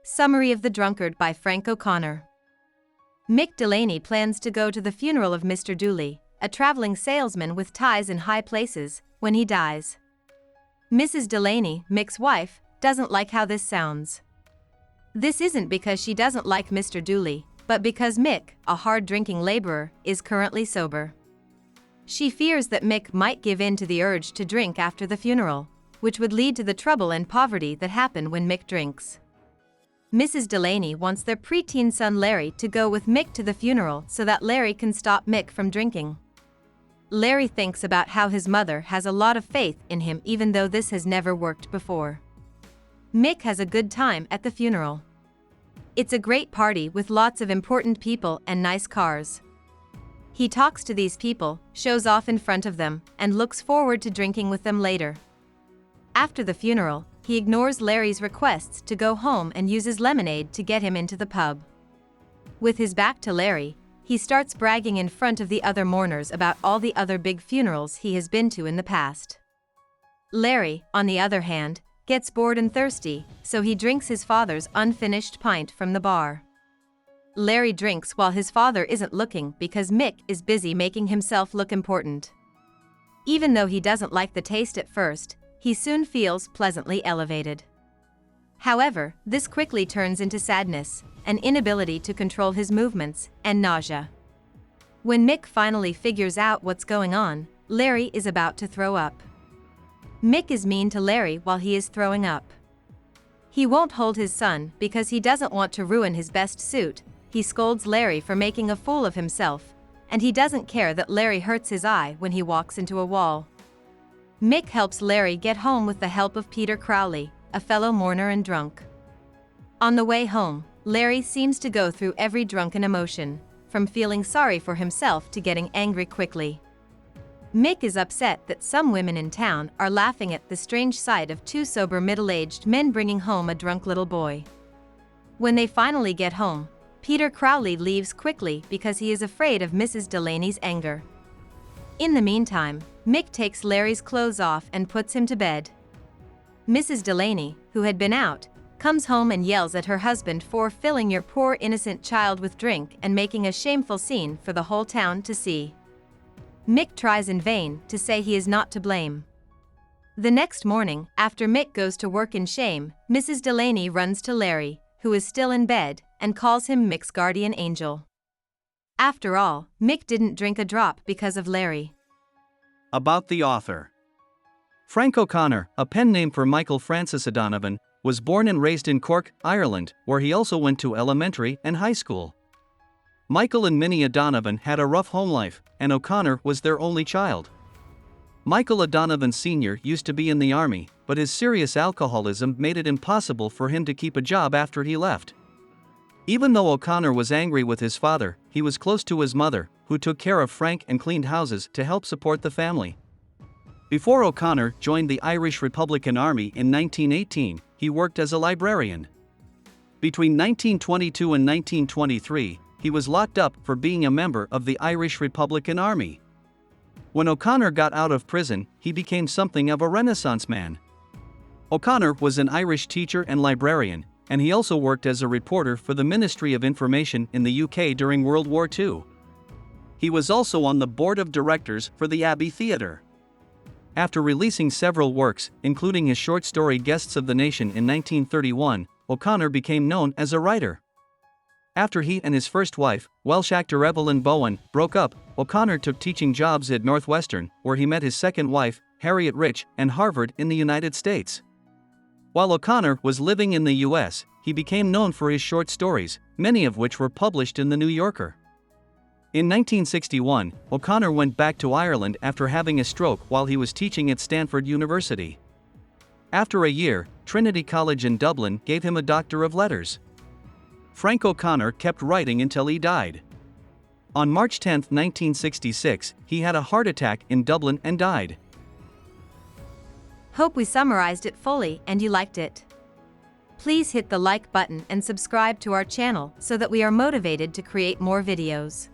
Summary of The Drunkard by Frank O'Connor. Mick Delaney plans to go to the funeral of Mr. Dooley, a traveling salesman with ties in high places, when he dies. Mrs. Delaney, Mick's wife, doesn't like how this sounds. This isn't because she doesn't like Mr. Dooley, but because Mick, a hard-drinking laborer, is currently sober. She fears that Mick might give in to the urge to drink after the funeral, which would lead to the trouble and poverty that happen when Mick drinks. Mrs. Delaney wants their preteen son Larry to go with Mick to the funeral so that Larry can stop Mick from drinking. Larry thinks about how his mother has a lot of faith in him even though this has never worked before. Mick has a good time at the funeral. It's a great party with lots of important people and nice cars. He talks to these people, shows off in front of them, and looks forward to drinking with them later. After the funeral, he ignores Larry's requests to go home and uses lemonade to get him into the pub. With his back to Larry, he starts bragging in front of the other mourners about all the other big funerals he has been to in the past. Larry, on the other hand, gets bored and thirsty, so he drinks his father's unfinished pint from the bar. Larry drinks while his father isn't looking because Mick is busy making himself look important. Even though he doesn't like the taste at first, he soon feels pleasantly elevated. However, this quickly turns into sadness, an inability to control his movements, and nausea. When Mick finally figures out what's going on, Larry is about to throw up. Mick is mean to Larry while he is throwing up. He won't hold his son because he doesn't want to ruin his best suit. He scolds Larry for making a fool of himself, and he doesn't care that Larry hurts his eye when he walks into a wall. Mick helps Larry get home with the help of Peter Crowley, a fellow mourner and drunk. On the way home, Larry seems to go through every drunken emotion, from feeling sorry for himself to getting angry quickly. Mick is upset that some women in town are laughing at the strange sight of two sober middle-aged men bringing home a drunk little boy. When they finally get home, Peter Crowley leaves quickly because he is afraid of Mrs. Delaney's anger. In the meantime, Mick takes Larry's clothes off and puts him to bed. Mrs. Delaney, who had been out, comes home and yells at her husband for filling your poor innocent child with drink and making a shameful scene for the whole town to see. Mick tries in vain to say he is not to blame. The next morning, after Mick goes to work in shame, Mrs. Delaney runs to Larry, who is still in bed, and calls him Mick's guardian angel. After all, Mick didn't drink a drop because of Larry. About the author. Frank O'Connor, a pen name for Michael Francis O'Donovan, was born and raised in Cork, Ireland, where he also went to elementary and high school. Michael and Minnie O'Donovan had a rough home life, and O'Connor was their only child. Michael O'Donovan Sr. used to be in the army, but his serious alcoholism made it impossible for him to keep a job after he left. Even though O'Connor was angry with his father, he was close to his mother, who took care of Frank and cleaned houses to help support the family. Before O'Connor joined the Irish Republican Army in 1918, he worked as a librarian. Between 1922 and 1923, he was locked up for being a member of the Irish Republican Army. When O'Connor got out of prison, he became something of a Renaissance man. O'Connor was an Irish teacher and librarian, and he also worked as a reporter for the Ministry of Information in the UK during World War II. He was also on the board of directors for the Abbey Theatre. After releasing several works, including his short story Guests of the Nation in 1931, O'Connor became known as a writer. After he and his first wife, Welsh actor Evelyn Bowen, broke up, O'Connor took teaching jobs at Northwestern, where he met his second wife, Harriet Rich, and Harvard in the United States. While O'Connor was living in the US, he became known for his short stories, many of which were published in The New Yorker. In 1961, O'Connor went back to Ireland after having a stroke while he was teaching at Stanford University. After a year, Trinity College in Dublin gave him a Doctor of Letters. Frank O'Connor kept writing until he died. On March 10, 1966, he had a heart attack in Dublin and died. Hope we summarized it fully and you liked it. Please hit the like button and subscribe to our channel so that we are motivated to create more videos.